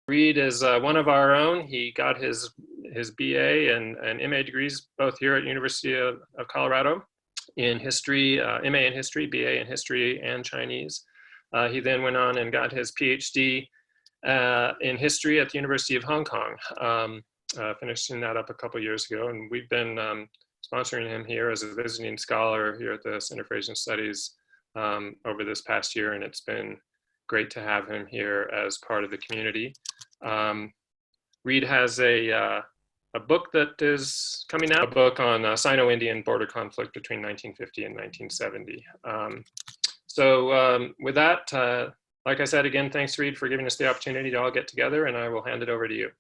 Reed is one of our own. He got his BA and MA degrees both here at University of Colorado in history, MA in history, BA in history and Chinese. He then went on and got his PhD in history at the University of Hong Kong, finishing that up a couple years ago. And we've been sponsoring him here as a visiting scholar here at the Center for Asian Studies over this past year, and it's been great to have him here as part of the community. Reed has a book that is coming out, a book on Sino-Indian border conflict between 1950 and 1970. With that, like I said, again, thanks, Reed, for giving us the opportunity to all get together, and I will hand it over to you.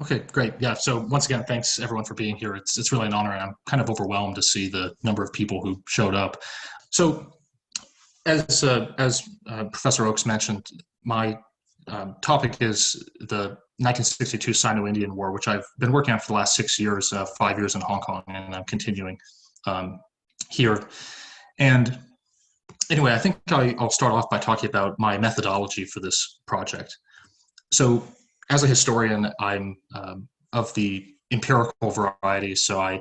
Okay, great. Yeah, so once again, thanks everyone for being here. It's really an honor, and I'm kind of overwhelmed to see the number of people who showed up. So as Professor Oakes mentioned, my topic is the 1962 Sino-Indian War, which I've been working on for the last 6 years, 5 years in Hong Kong, and I'm continuing here. And anyway, I think I'll start off by talking about my methodology for this project. So as a historian, I'm of the empirical variety, so I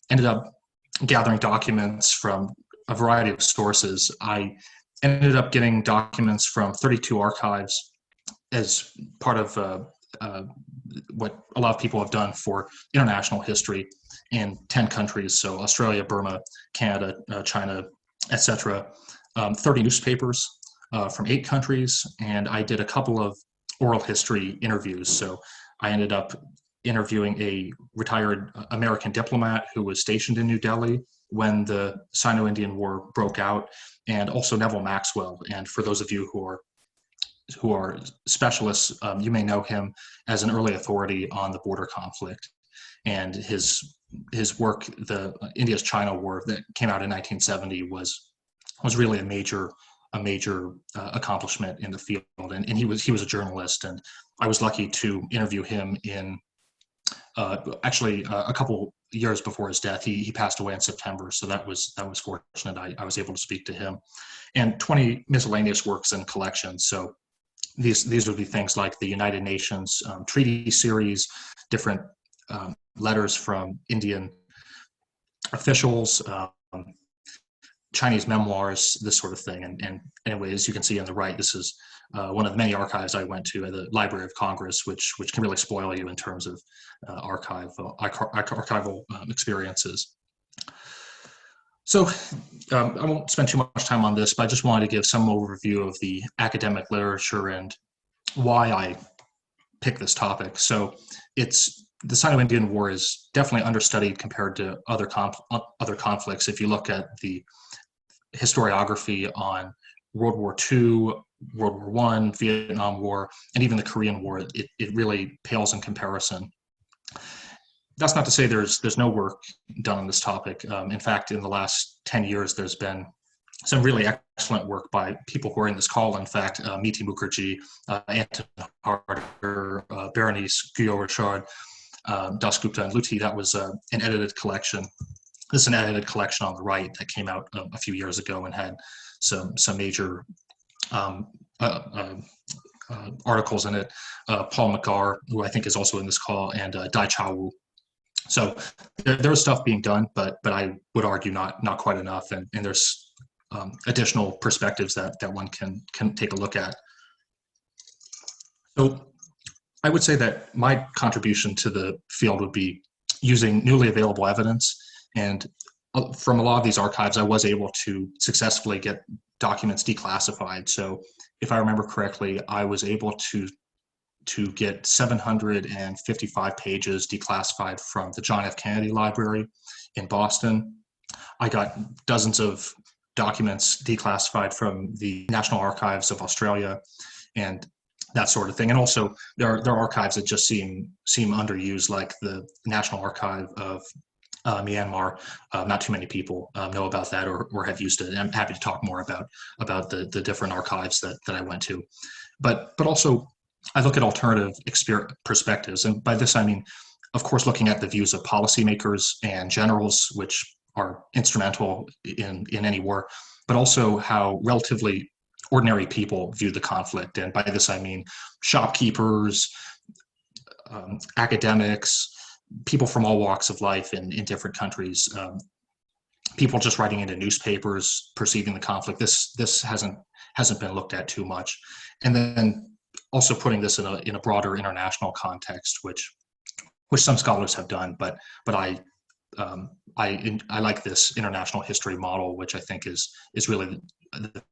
ended up gathering documents from a variety of sources. I ended up getting documents from 32 archives as part of what a lot of people have done for international history in 10 countries, so Australia, Burma, Canada, China, etc. 30 newspapers from 8 countries, and I did a couple of oral history interviews. So I ended up interviewing a retired American diplomat who was stationed in New Delhi when the Sino-Indian War broke out, and also Neville Maxwell. And for those of you who are specialists, you may know him as an early authority on the border conflict. And his work, the India's China War that came out in 1970, was really a major accomplishment in the field. And he was a journalist, and I was lucky to interview him in actually a couple years before his death. He passed away in September, so that was fortunate. I was able to speak to him, and 20 miscellaneous works and collections. So these would be things like the United Nations treaty series, different letters from Indian officials, Chinese memoirs, this sort of thing. And anyway, as you can see on the right, this is one of the many archives I went to at the Library of Congress, which can really spoil you in terms of archival experiences. So I won't spend too much time on this, but I just wanted to give some overview of the academic literature and why I picked this topic. So the Sino-Indian War is definitely understudied compared to other conflicts. If you look at the historiography on World War II, World War I, Vietnam War, and even the Korean War, it really pales in comparison. That's not to say there's no work done on this topic. In fact, in the last 10 years, there's been some really excellent work by people who are in this call. In fact, Miti Mukherjee, Anton Harder, Berenice Guyot-Richard, Das Gupta, and Luthi. That was an edited collection. This is an edited collection on the right that came out a few years ago and had some major articles in it. Paul McGarr, who I think is also in this call, and Dai Chao. So there's stuff being done, but I would argue not quite enough, and there's additional perspectives that one can take a look at. So I would say that my contribution to the field would be using newly available evidence, and from a lot of these archives, I was able to successfully get documents declassified. So if I remember correctly, I was able to get 755 pages declassified from the John F. Kennedy Library in Boston. I got dozens of documents declassified from the National Archives of Australia and that sort of thing. And also there are archives that just seem underused, like the National Archive of Myanmar. Not too many people know about that or have used it. And I'm happy to talk more about the different archives that I went to. But also, I look at alternative perspectives. And by this, I mean, of course, looking at the views of policymakers and generals, which are instrumental in any war, but also how relatively ordinary people view the conflict. And by this, I mean shopkeepers, academics, people from all walks of life in different countries, people just writing into newspapers, perceiving the conflict. This hasn't been looked at too much, and then also putting this in a broader international context, which some scholars have done, but I like this international history model, which I think is really the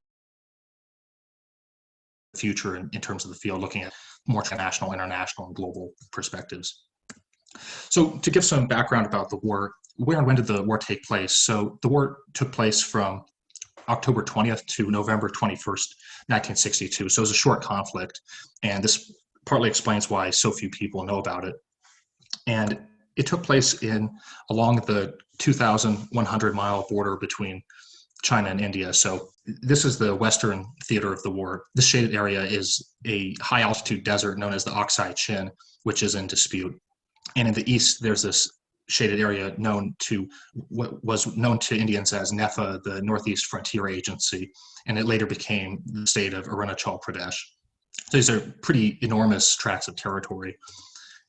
future in terms of the field, looking at more national, international, and global perspectives. So to give some background about the war, where and when did the war take place? So the war took place from October 20th to November 21st, 1962. So it was a short conflict, and this partly explains why so few people know about it. And it took place along the 2,100-mile border between China and India. So this is the western theater of the war. This shaded area is a high-altitude desert known as the Oxai Chin, which is in dispute. And in the east, there's this shaded area what was known to Indians as NEFA, the Northeast Frontier Agency, and it later became the state of Arunachal Pradesh. So these are pretty enormous tracts of territory.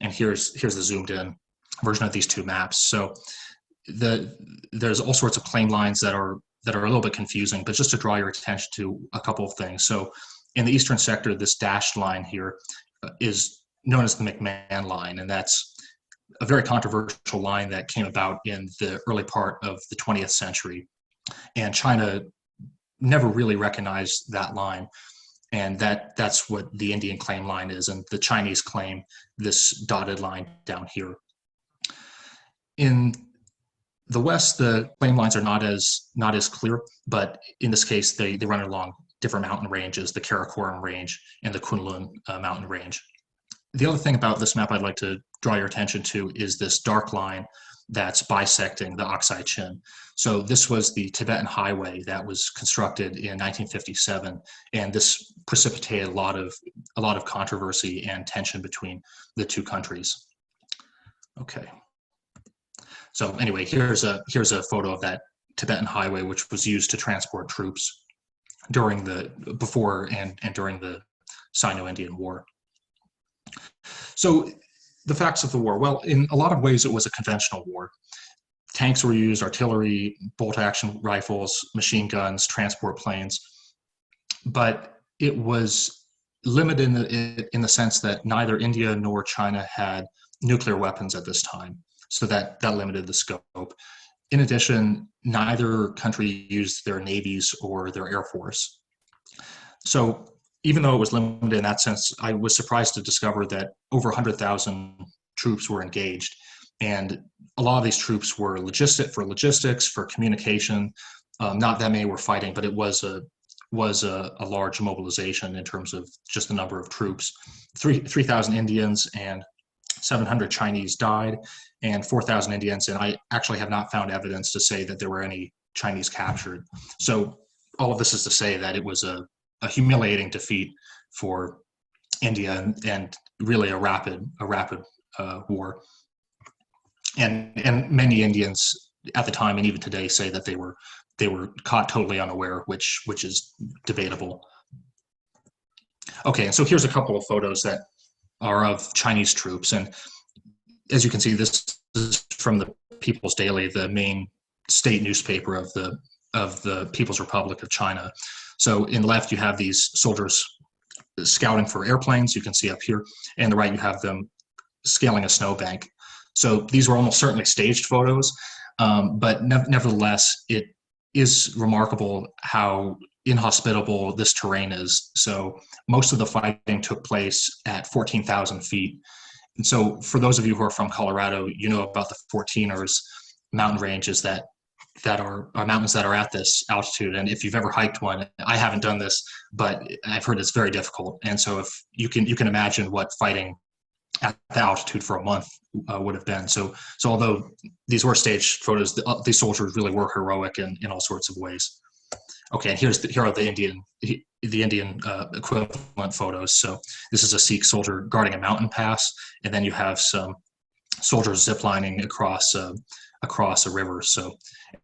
And here's the zoomed in version of these two maps. So there's all sorts of claim lines that are a little bit confusing, but just to draw your attention to a couple of things. So in the eastern sector, this dashed line here is known as the McMahon line, and that's a very controversial line that came about in the early part of the 20th century. And China never really recognized that line. And that's what the Indian claim line is, and the Chinese claim this dotted line down here. In the West, the claim lines are not as clear, but in this case, they run along different mountain ranges, the Karakoram Range and the Kunlun mountain range. The other thing about this map I'd like to draw your attention to is this dark line that's bisecting the Oxai Chin. So this was the Tibetan highway that was constructed in 1957, and this precipitated a lot of controversy and tension between the two countries. Okay. So anyway, here's a photo of that Tibetan highway, which was used to transport troops before and during the Sino-Indian War. So the facts of the war. Well, in a lot of ways, it was a conventional war. Tanks were used, artillery, bolt-action rifles, machine guns, transport planes. But it was limited in the sense that neither India nor China had nuclear weapons at this time. So that limited the scope. In addition, neither country used their navies or their air force. So even though it was limited in that sense, I was surprised to discover that over 100,000 troops were engaged. And a lot of these troops were logistics, for communication. Not that many were fighting, but it was a large mobilization in terms of just the number of troops. 3,000 Indians and 700 Chinese died, and 4,000 Indians. And I actually have not found evidence to say that there were any Chinese captured. So all of this is to say that it was a humiliating defeat for India and really a rapid war. And many Indians at the time and even today say that they were caught totally unaware, which is debatable. Okay, and so here's a couple of photos that are of Chinese troops, and as you can see, this is from the People's Daily, the main state newspaper of the People's Republic of China. So in the left, you have these soldiers scouting for airplanes, you can see up here, and the right, you have them scaling a snowbank. So these were almost certainly staged photos, but nevertheless, it is remarkable how inhospitable this terrain is. So most of the fighting took place at 14,000 feet. And so for those of you who are from Colorado, you know about the 14ers mountain ranges that are mountains that are at this altitude. And if you've ever hiked one, I haven't done this, but I've heard it's very difficult. And so if you can imagine what fighting at the altitude for a month would have been. So although these were staged photos, these soldiers really were heroic in all sorts of ways. Okay, and here are the Indian equivalent photos. So this is a Sikh soldier guarding a mountain pass, and then you have some soldiers ziplining across a river. So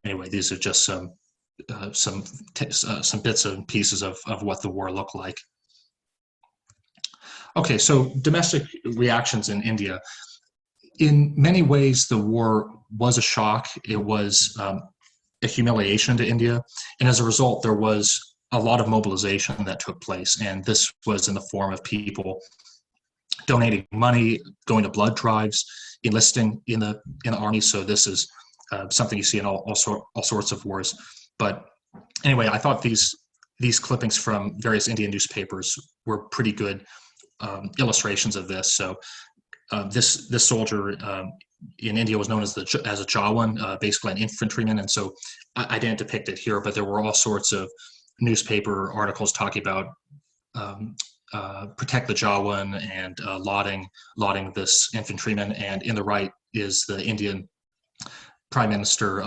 anyway, these are just some bits and pieces of what the war looked like. Okay, so domestic reactions in India. In many ways, the war was a shock. It was a humiliation to India. And as a result, there was a lot of mobilization that took place. And this was in the form of people donating money, going to blood drives, enlisting in the army. So this is something you see in all sorts of wars. But anyway, I thought these clippings from various Indian newspapers were pretty good illustrations of this. So this soldier in India was known as a Jawan, basically an infantryman, and so I didn't depict it here, but there were all sorts of newspaper articles talking about protect the Jawan and lauding this infantryman. And in the right is the Indian Prime Minister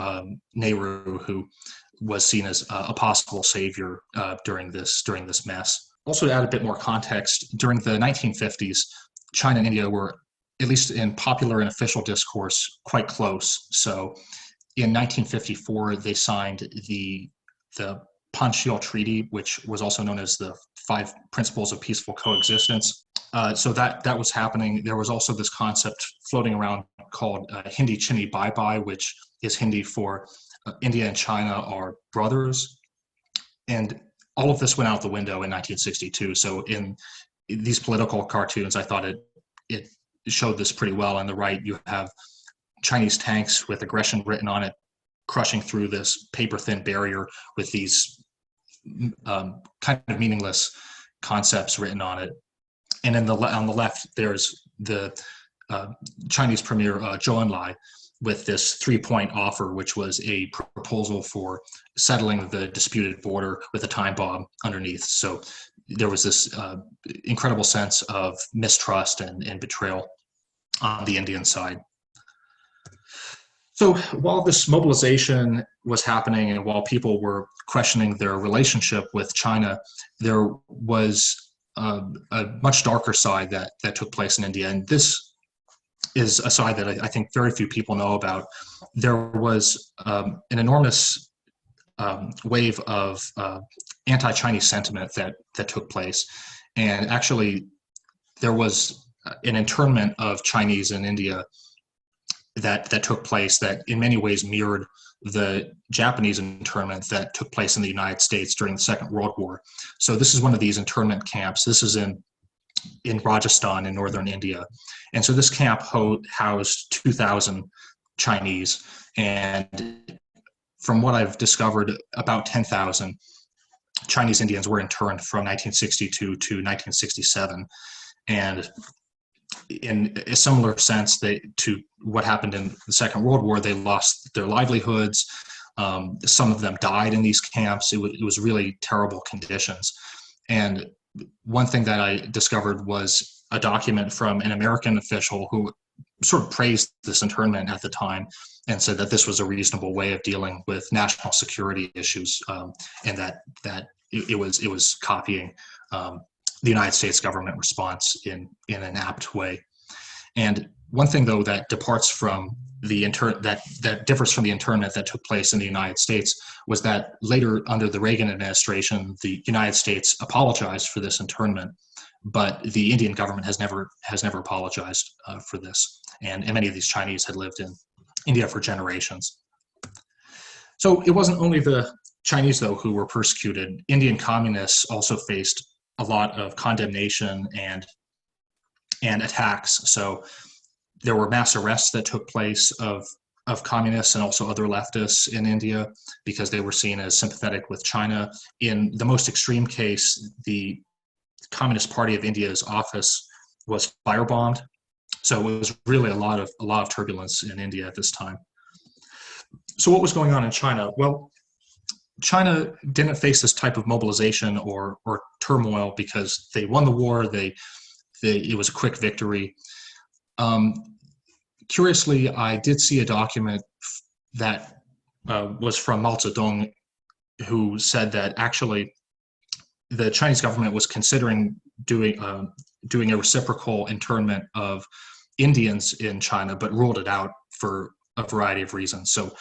Nehru, who was seen as a possible savior during this mess. Also, to add a bit more context, during the 1950s, China and India were, at least in popular and official discourse, quite close. So in 1954, they signed the Panchil Treaty, which was also known as the Five Principles of Peaceful Coexistence. So that was happening. There was also this concept floating around called Hindi Chini Bye Bye, which is Hindi for India and China are brothers. And all of this went out the window in 1962. So in these political cartoons, I thought it showed this pretty well. On the right, you have Chinese tanks with aggression written on it, crushing through this paper-thin barrier with these kind of meaningless concepts written on it. And on the left, there's the Chinese Premier Zhou Enlai with this 3-point offer, which was a proposal for settling the disputed border with a time bomb underneath. So there was this incredible sense of mistrust and betrayal on the Indian side. So while this mobilization was happening and while people were questioning their relationship with China, there was a much darker side that took place in India. And this is a side that I think very few people know about. There was an enormous wave of anti-Chinese sentiment that took place. And actually, there was an internment of Chinese in India that took place that in many ways mirrored the Japanese internment that took place in the United States during the Second World War. So this is one of these internment camps. This is in Rajasthan in northern India. And so this camp housed 2,000 Chinese. And from what I've discovered, about 10,000 Chinese Indians were interned from 1962 to 1967. And in a similar sense to what happened in the Second World War, they lost their livelihoods. Some of them died in these camps. It was really terrible conditions. And one thing that I discovered was a document from an American official who sort of praised this internment at the time and said that this was a reasonable way of dealing with national security issues, and that it was copying the United States government response in an apt way. And one thing, though, that departs from that differs from the internment that took place in the United States was that later, under the Reagan administration, the United States apologized for this internment, but the Indian government has never apologized for this. And many of these Chinese had lived in India for generations. So it wasn't only the Chinese, though, who were persecuted. Indian communists also faced a lot of condemnation and attacks. So there were mass arrests that took place of communists and also other leftists in India because they were seen as sympathetic with China. In the most extreme case, the Communist Party of India's office was firebombed. So it was really a lot of turbulence in India at this time. So what was going on in China? Well, China didn't face this type of mobilization or turmoil because they won the war. It was a quick victory. Curiously, I did see a document that was from Mao Zedong, who said that actually the Chinese government was considering doing a reciprocal internment of Indians in China, but ruled it out for a variety of reasons. So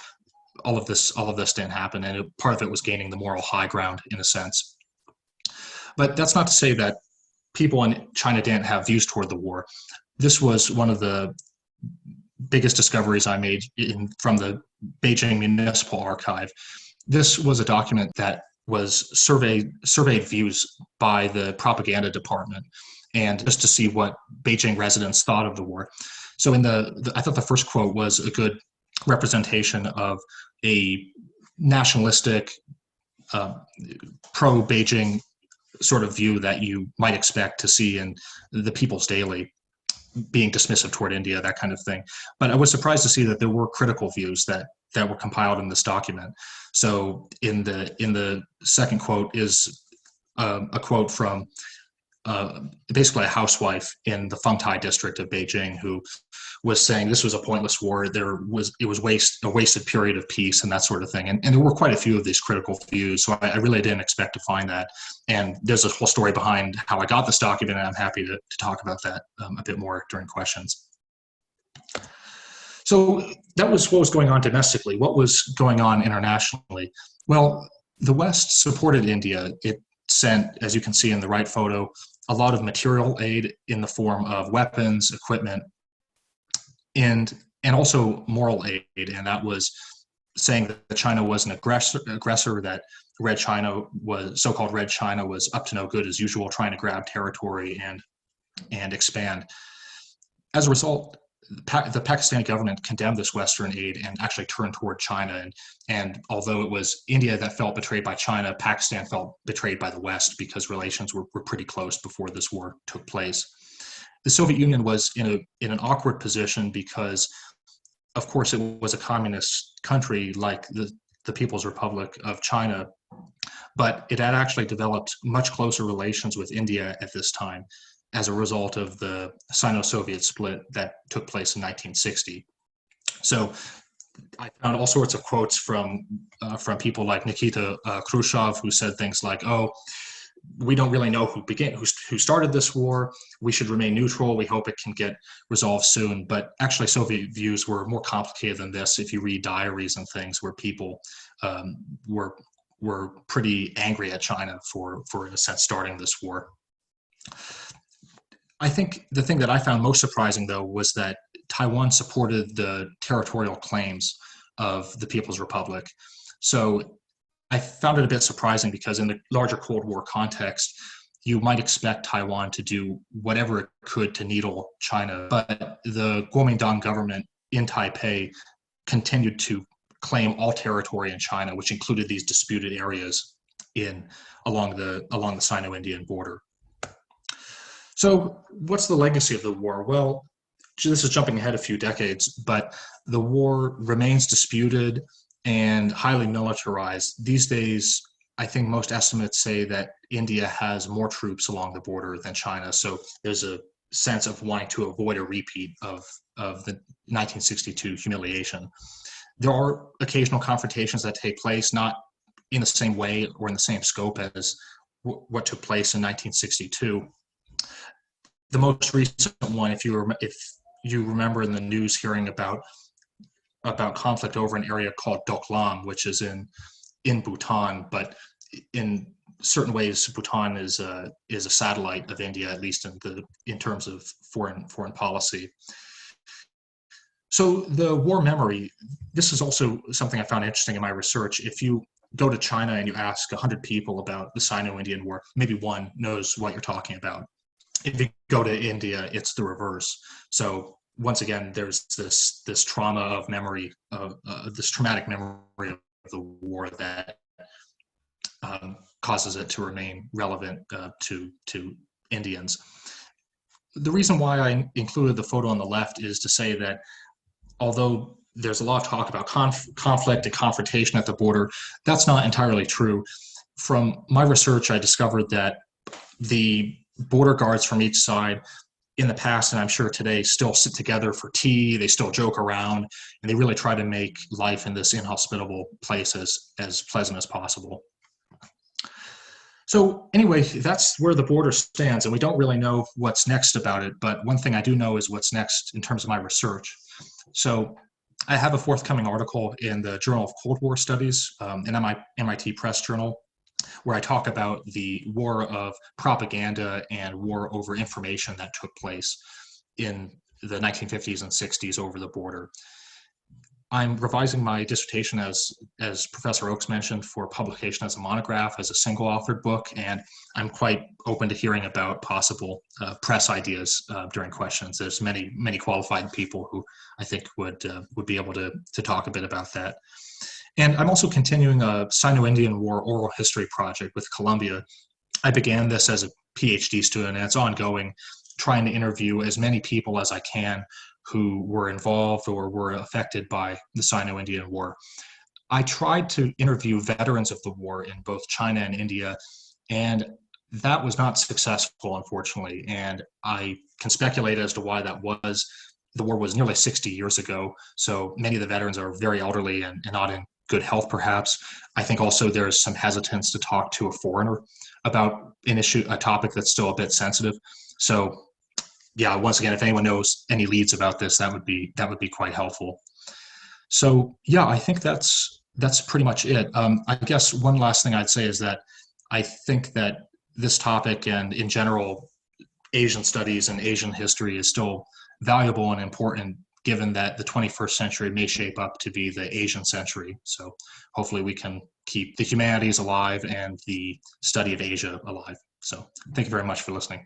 all of this didn't happen, and part of it was gaining the moral high ground in a sense. But that's not to say that people in China didn't have views toward the war. This was one of the biggest discoveries I made from the Beijing Municipal Archive. This was a document that was surveyed views by the propaganda department, and just to see what Beijing residents thought of the war. So I thought the first quote was a good representation of a nationalistic, pro-Beijing sort of view that you might expect to see in the People's Daily, being dismissive toward India, that kind of thing. But I was surprised to see that there were critical views that were compiled in this document. So in the second quote is a quote from basically a housewife in the Fengtai district of Beijing, who was saying this was a pointless war. It was a wasted period of peace and that sort of thing. And there were quite a few of these critical views. So I really didn't expect to find that. And there's a whole story behind how I got this document, and I'm happy to talk about that a bit more during questions. So that was what was going on domestically. What was going on internationally? Well, the West supported India. It sent, as you can see in the right photo, a lot of material aid in the form of weapons, equipment, and also moral aid. And that was saying that China was an aggressor, that Red China was, so-called Red China, was up to no good as usual, trying to grab territory and expand. As a result, the Pakistani government condemned this Western aid and actually turned toward China. And although it was India that felt betrayed by China, Pakistan felt betrayed by the West because relations were pretty close before this war took place. The Soviet Union was in an awkward position because, of course, it was a communist country like the People's Republic of China, but it had actually developed much closer relations with India at this time as a result of the Sino-Soviet split that took place in 1960. So I found all sorts of quotes from people like Nikita Khrushchev, who said things like, "Oh, we don't really know who started this war. We should remain neutral. We hope it can get resolved soon." But actually, Soviet views were more complicated than this. If you read diaries and things where people were pretty angry at China for in a sense starting this war. I think the thing that I found most surprising, though, was that Taiwan supported the territorial claims of the People's Republic. So I found it a bit surprising because in the larger Cold War context, you might expect Taiwan to do whatever it could to needle China. But the Kuomintang government in Taipei continued to claim all territory in China, which included these disputed areas along the Sino-Indian border. So what's the legacy of the war? Well, this is jumping ahead a few decades, but the war remains disputed and highly militarized. These days, I think most estimates say that India has more troops along the border than China. So there's a sense of wanting to avoid a repeat of the 1962 humiliation. There are occasional confrontations that take place, not in the same way or in the same scope as what took place in 1962. The most recent one, if you remember in the news hearing about conflict over an area called Doklam, which is in Bhutan, but in certain ways Bhutan is a satellite of India, at least in terms of foreign policy. So the war memory, this is also something I found interesting in my research. If you go to China and you ask 100 people about the Sino-Indian War, maybe one knows what you're talking about. If you go to India, it's the reverse. So once again, there's this trauma of memory, this traumatic memory of the war that causes it to remain relevant to Indians. The reason why I included the photo on the left is to say that although there's a lot of talk about conflict and confrontation at the border, that's not entirely true. From my research, I discovered that the border guards from each side in the past, and I'm sure today, still sit together for tea, they still joke around, and they really try to make life in this inhospitable place as pleasant as possible. So anyway, that's where the border stands, and we don't really know what's next about it, but one thing I do know is what's next in terms of my research. So I have a forthcoming article in the Journal of Cold War Studies, an MIT Press journal, where I talk about the war of propaganda and war over information that took place in the 1950s and 60s over the border. I'm revising my dissertation, as Professor Oakes mentioned, for publication as a monograph, as a single-authored book, and I'm quite open to hearing about possible press ideas during questions. There's many qualified people who I think would be able to talk a bit about that. And I'm also continuing a Sino-Indian War oral history project with Columbia. I began this as a PhD student, and it's ongoing, trying to interview as many people as I can who were involved or were affected by the Sino-Indian War. I tried to interview veterans of the war in both China and India, and that was not successful, unfortunately. And I can speculate as to why that was. The war was nearly 60 years ago, so many of the veterans are very elderly and not in good health, perhaps. I think also there's some hesitance to talk to a foreigner about a topic that's still a bit sensitive. So yeah, once again, if anyone knows any leads about this, that would be quite helpful. So yeah, I think that's pretty much it. I guess one last thing I'd say is that I think that this topic, and in general, Asian studies and Asian history, is still valuable and important, given that the 21st century may shape up to be the Asian century. So hopefully we can keep the humanities alive and the study of Asia alive. So thank you very much for listening.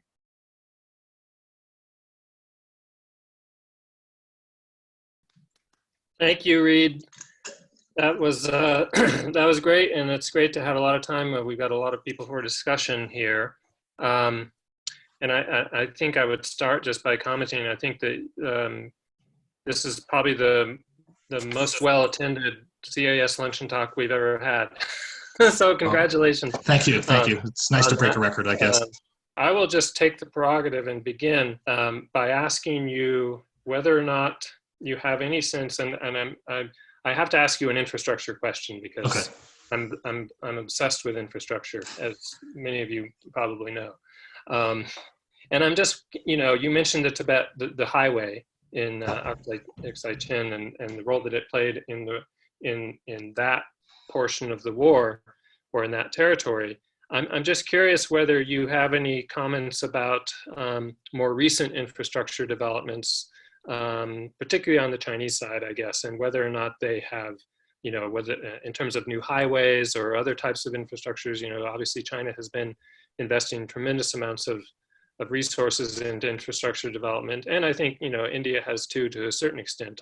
Thank you, Reed. That was that was great, and it's great to have a lot of time. We've got a lot of people for discussion here, and I think I would start just by commenting. I think that this is probably the most well-attended CAS luncheon talk we've ever had. So congratulations. Thank you. It's nice to break a record, I guess. I will just take the prerogative and begin by asking you whether or not you have any sense, and I have to ask you an infrastructure question, because okay. I'm obsessed with infrastructure, as many of you probably know. And I'm just, you mentioned the Tibet, the highway in Aksai Chin, and the role that it played in that portion of the war, or in that territory. I'm just curious whether you have any comments about more recent infrastructure developments, particularly on the Chinese side, I guess, and whether or not they have, whether in terms of new highways or other types of infrastructures. Obviously China has been investing tremendous amounts of resources into infrastructure development, and I think India has too, to a certain extent.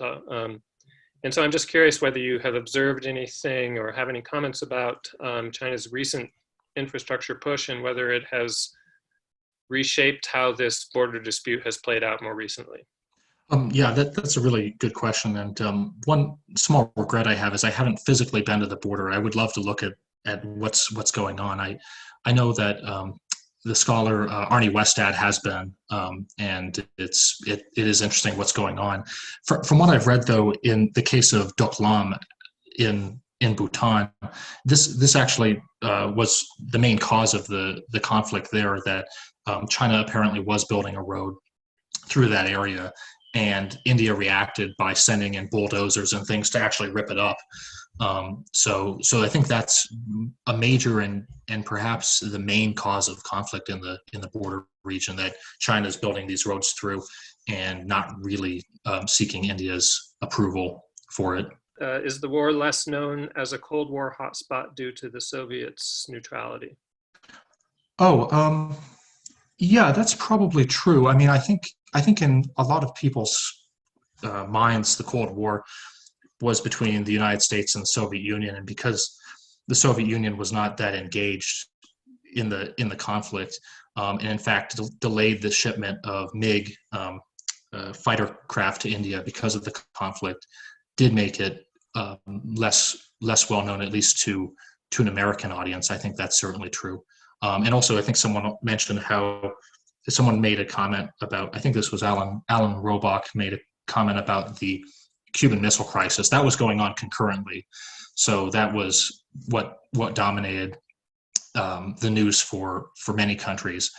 And so I'm just curious whether you have observed anything or have any comments about China's recent infrastructure push, and whether it has reshaped how this border dispute has played out more recently. Yeah, that's a really good question. And one small regret I have is I haven't physically been to the border. I would love to look at what's going on. I know that the scholar Arnie Westad has been, and it is interesting what's going on. From what I've read, though, in the case of Doklam in Bhutan, this actually was the main cause of the conflict there. That China apparently was building a road through that area, and India reacted by sending in bulldozers and things to actually rip it up. So I think that's a major and perhaps the main cause of conflict in the border region, that China is building these roads through and not really seeking India's approval for it. Is the war less known as a Cold War hotspot due to the Soviets' neutrality? Yeah, that's probably true. I mean, I think in a lot of people's minds, the Cold War was between the United States and the Soviet Union, and because the Soviet Union was not that engaged in the conflict, and in fact delayed the shipment of MiG fighter craft to India because of the conflict, did make it less well known, at least to an American audience. I think that's certainly true. And also, I think someone mentioned how someone made a comment about, I think this was Alan Robach made a comment about the Cuban Missile Crisis. That was going on concurrently. So that was what dominated the news for many countries.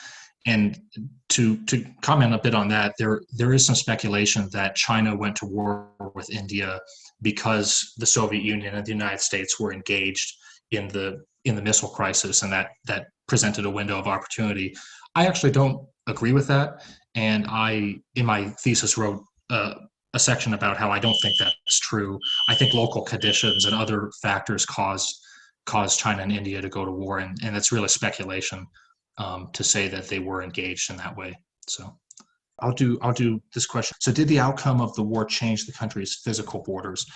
And to comment a bit on that, there is some speculation that China went to war with India because the Soviet Union and the United States were engaged in the missile crisis, and that presented a window of opportunity. I actually don't agree with that, and I, in my thesis, wrote a section about how I don't think that's true. I think local conditions and other factors caused China and India to go to war, and it's really speculation to say that they were engaged in that way. So I'll do this question. So did the outcome of the war change the country's physical borders?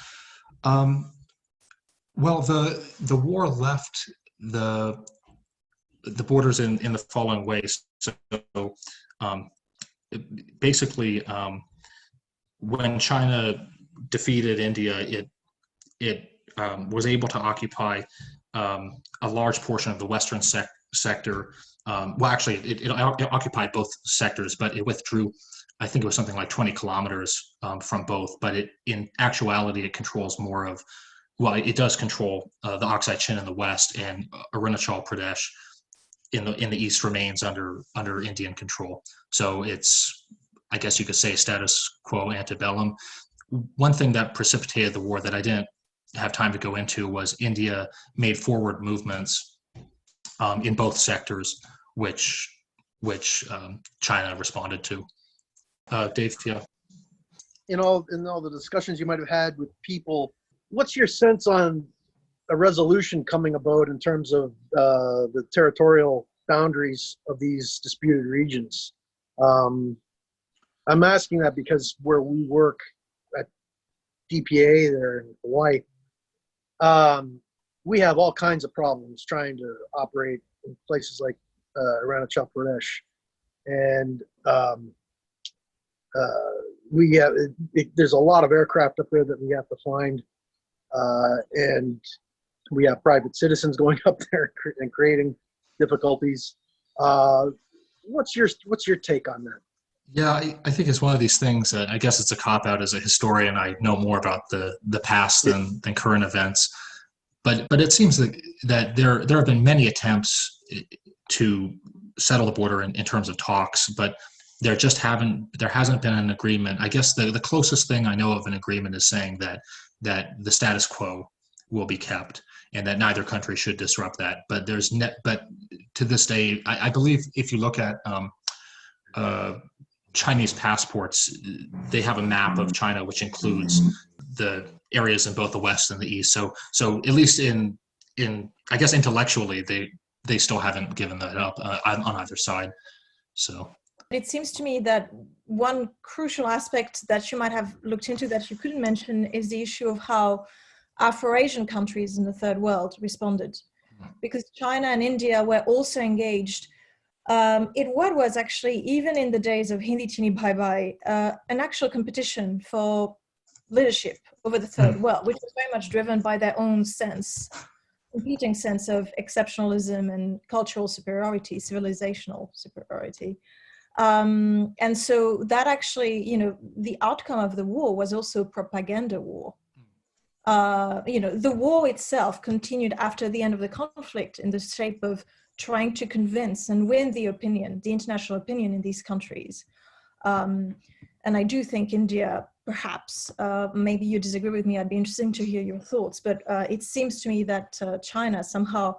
Well, the war left the borders in the following ways. So basically, when China defeated India, it was able to occupy a large portion of the western sector. Well, actually, it occupied both sectors, but it withdrew. I think it was something like 20 kilometers from both. But in actuality, it controls more of. Well, it does control the Aksai Chin in the west, and Arunachal Pradesh in the east remains under Indian control. So it's, I guess you could say, status quo antebellum. One thing that precipitated the war that I didn't have time to go into was India made forward movements in both sectors, which China responded to. Dave, yeah. In all the discussions you might have had with people, what's your sense on a resolution coming about in terms of the territorial boundaries of these disputed regions? I'm asking that because where we work at DPA there in Hawaii, we have all kinds of problems trying to operate in places like Arunachal Pradesh, and we have there's a lot of aircraft up there that we have to find, and we have private citizens going up there and creating difficulties. What's your take on that? Yeah, I think it's one of these things that I guess it's a cop-out. As a historian, I know more about the past than current events. But it seems that there have been many attempts to settle the border in terms of talks, but there hasn't been an agreement. I guess the closest thing I know of an agreement is saying that the status quo will be kept and that neither country should disrupt that. But but to this day, I believe if you look at Chinese passports, they have a map of China which includes the areas in both the west and the east. So at least in I guess intellectually they still haven't given that up on either side. So it seems to me that one crucial aspect that you might have looked into that you couldn't mention is the issue of how Afro-Asian countries in the third world responded, because China and India were also engaged in what was actually, even in the days of Hindi Chini Bhai Bhai, an actual competition for leadership over the third world, which was very much driven by their own competing sense of exceptionalism and cultural superiority, civilizational superiority. And so that actually, the outcome of the war was also propaganda war. The war itself continued after the end of the conflict in the shape of trying to convince and win the international opinion in these countries. And I do think India, perhaps, maybe you disagree with me, I'd be interested to hear your thoughts, but it seems to me that China somehow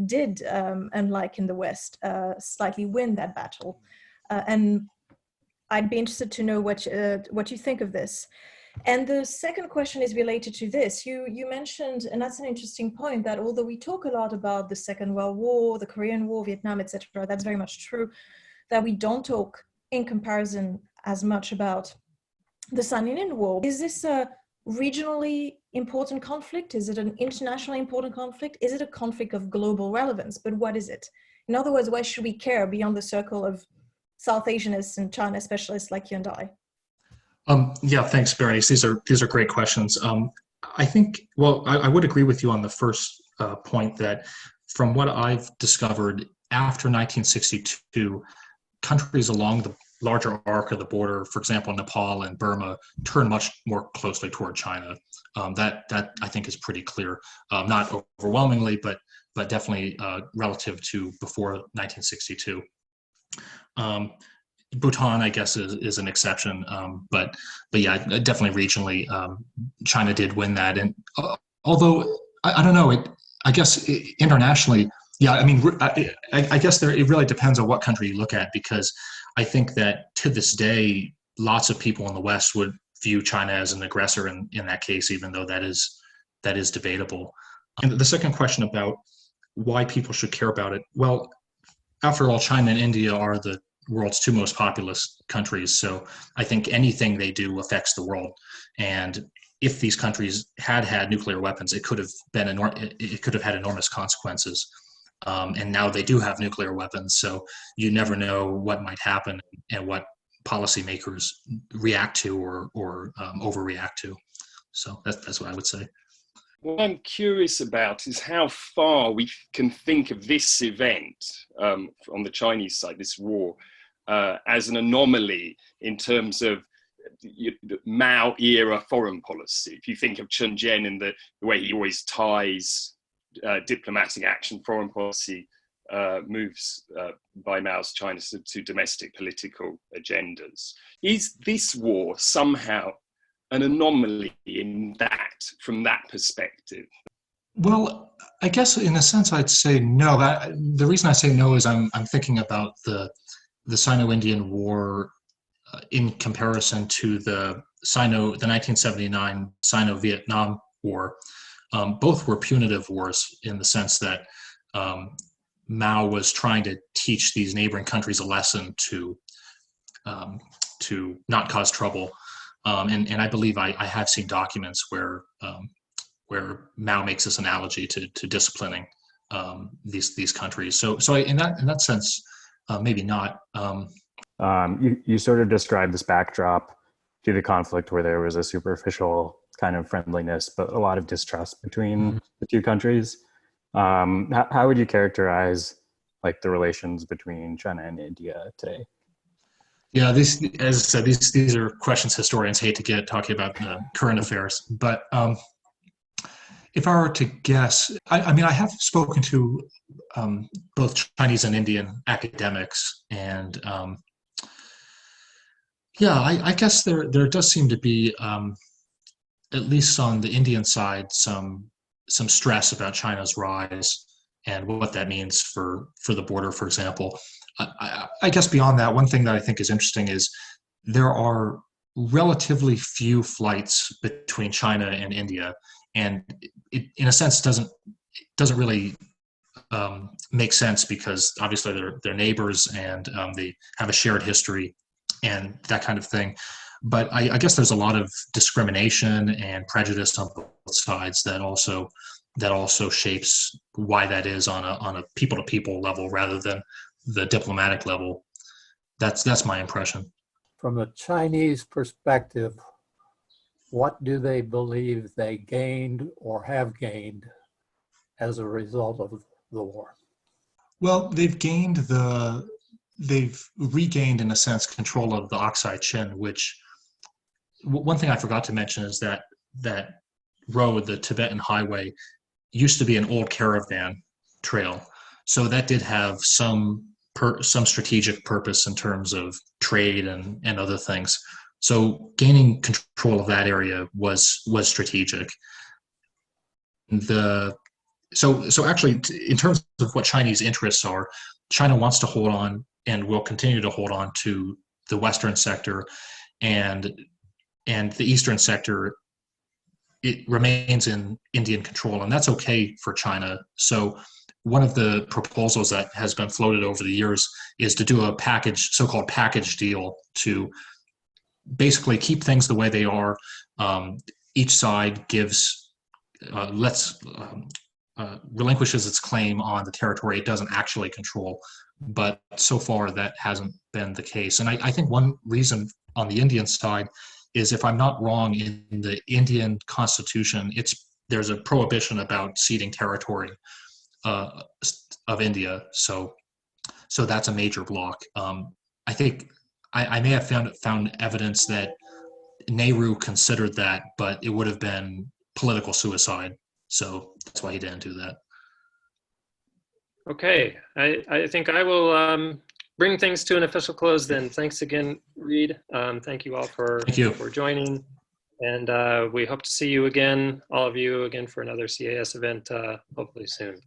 did, unlike in the West, slightly win that battle. And I'd be interested to know what you think of this. And the second question is related to this. You mentioned, and that's an interesting point, that although we talk a lot about the Second World War, the Korean War, Vietnam, etc., that's very much true, that we don't talk in comparison as much about the Sino-Indian War. Is this a regionally important conflict? Is it an internationally important conflict? Is it a conflict of global relevance? But what is it? In other words, why should we care beyond the circle of South Asianists and China specialists like you and I? Yeah, thanks, Berenice. These are great questions. I think, well, I would agree with you on the first point that from what I've discovered after 1962, countries along the larger arc of the border, for example, Nepal and Burma, turn much more closely toward China. That I think is pretty clear, not overwhelmingly, but definitely relative to before 1962. Bhutan, I guess, is an exception, but yeah, definitely regionally, China did win that. And although I don't know, I guess internationally, yeah. I mean, I guess it really depends on what country you look at, because I think that to this day, lots of people in the West would view China as an aggressor in that case, even though that is debatable. And the second question about why people should care about it, well, after all, China and India are the world's two most populous countries, so I think anything they do affects the world. And if these countries had nuclear weapons, it could have had enormous consequences. And now they do have nuclear weapons, so you never know what might happen and what policymakers react to or overreact to. So that's what I would say. What I'm curious about is how far we can think of this event on the Chinese side, this war, as an anomaly in terms of Mao era foreign policy. If you think of Chen Jian and the way he always ties diplomatic action, foreign policy moves by Mao's China to domestic political agendas. Is this war somehow an anomaly from that perspective? Well, I guess in a sense I'd say no. The reason I say no is I'm thinking about the Sino-Indian War in comparison to the 1979 Sino-Vietnam War. Both were punitive wars in the sense that Mao was trying to teach these neighboring countries a lesson to not cause trouble. And I believe I have seen documents where Mao makes this analogy to disciplining these countries. So in that sense, maybe not. You sort of described this backdrop to the conflict where there was a superficial kind of friendliness, but a lot of distrust between the two countries. How would you characterize like the relations between China and India today? Yeah, as I said, these are questions historians hate to get talking about current affairs. But if I were to guess, I mean, I have spoken to both Chinese and Indian academics, and I guess there does seem to be, at least on the Indian side, some stress about China's rise and what that means for the border, for example. I guess beyond that, one thing that I think is interesting is there are relatively few flights between China and India, and it, in a sense, doesn't really make sense because obviously they're neighbors and they have a shared history and that kind of thing. But I guess there's a lot of discrimination and prejudice on both sides that also shapes why that is on a people-to-people level rather than the diplomatic level. That's my impression. From a Chinese perspective, what do they believe they gained or have gained as a result of the war? Well, they've regained, in a sense, control of the Oxai Chin, which one thing I forgot to mention is that road, the Tibetan Highway, used to be an old caravan trail. So that did have some strategic purpose in terms of trade and other things. So gaining control of that area was strategic. So actually, in terms of what Chinese interests are, China wants to hold on and will continue to hold on to the Western sector, and the Eastern sector, it remains in Indian control, and that's okay for China. So one of the proposals that has been floated over the years is to do a so-called package deal to basically keep things the way they are. Each side relinquishes its claim on the territory it doesn't actually control. But so far, that hasn't been the case. And I think one reason on the Indian side is, if I'm not wrong, in the Indian constitution, there's a prohibition about ceding territory of India. So that's a major block. I think I may have found evidence that Nehru considered that, but it would have been political suicide. So that's why he didn't do that. Okay, I think I will bring things to an official close then. Thanks again, Reed. Thank you all for joining. And we hope to see you again, all of you again, for another CAS event, hopefully soon.